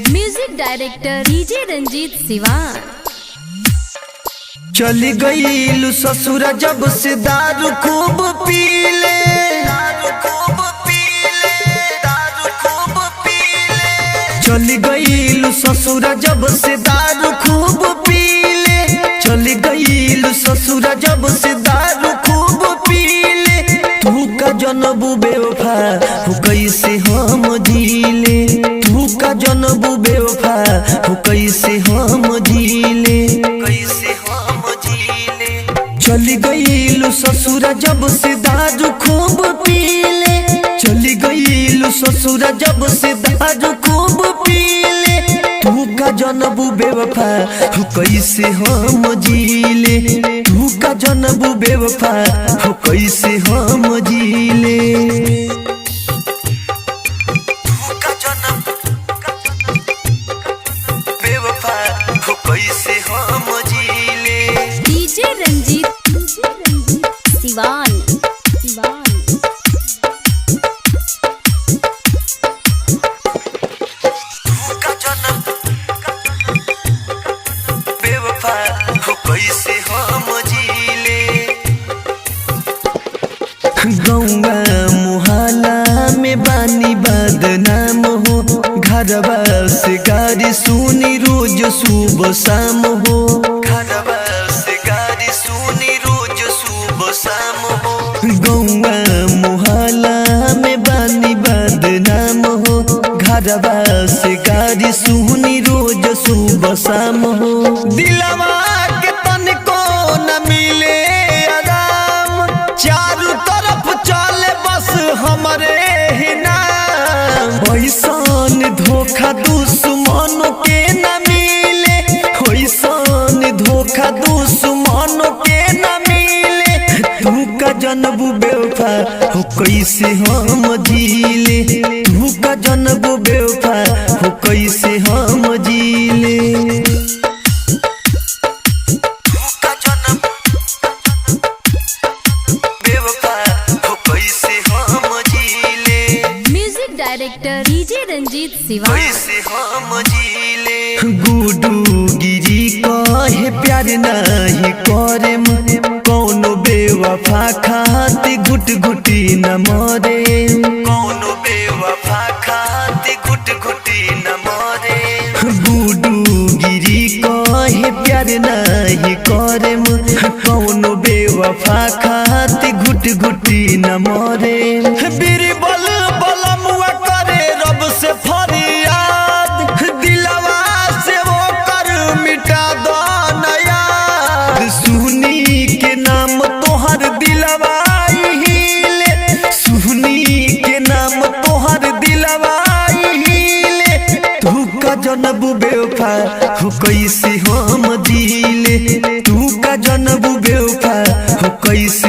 Music director DJ Ranjeet Siwan. चली गईलू ससुरा जब से दारू खूब पीले, चली गईलू ससुरा जब से दारू खूब पीले, चली गईलू ससुरा जब से दारू खूब पीले। तू का जनबू बेवफा हो कैसे हम जीले, तू का जनबू बेवफा हो कैसे हम जीले, कैसे हम जीले। चली गईलू ससुरा जब से दारू खूब पीले, चली गईलू ससुरा जब से दारू खूब पीले। तू का जनबू बेवफा हो कैसे हम जीले, तू का जनबू बेवफा हो कैसे हम जीले। तू का जनबू बेवफा हो कैसे हम जीले। डीजे रंजीत सिवान। बेवफा हो कैसे हम जीले। गौवा मुहल्ला में बानी बदनाम हो, घरवा से गाड़ी सुनी रोज सुबह शाम हो, घरवा से गाड़ी सुनी रोज सुबह शाम हो। गौवा मुहल्ला में बानी बदनाम हो, घरवा से गाड़ी सुनी रोज सुबह शाम हो। दिलवा के तनको न मिले आराम, चारों तरफ चले बस हमरे ही नाम। ऐसन धोखा दुश्मनों के न मिले, ऐसन धोखा दुश्मनों के न मिले। तू का जनबू बेवफा हो कैसे हम जीले, तू का जनबू बेवफा हो कैसे हम जीले। तू का जनबू बेवफा हो कैसे हम जीले। Music director DJ Ranjeet Siwan. कैसे हम जीले। गुडू गिरी कहे प्यार नहीं करे, कौनो बेवफा खाती घुट घुटी न मरे, कौनो बेवफा खाती घुट घुटी न मरे। गुडू गिरी कहे प्यार नहीं करे, कौनो बेवफा खाती घुट घुटी न मरे। बीरबल बलमुआ करे रब से फरियाद, दिलवा से वो कर मिटा दो न याद। सुनी के नाम तोहर दिलवा हिले, सुनी के नाम तोहर दिलवा हिले। तू का जनबू बेवफा हो कैसे हम जीले, तू का जनबू बेवफा हो कैसे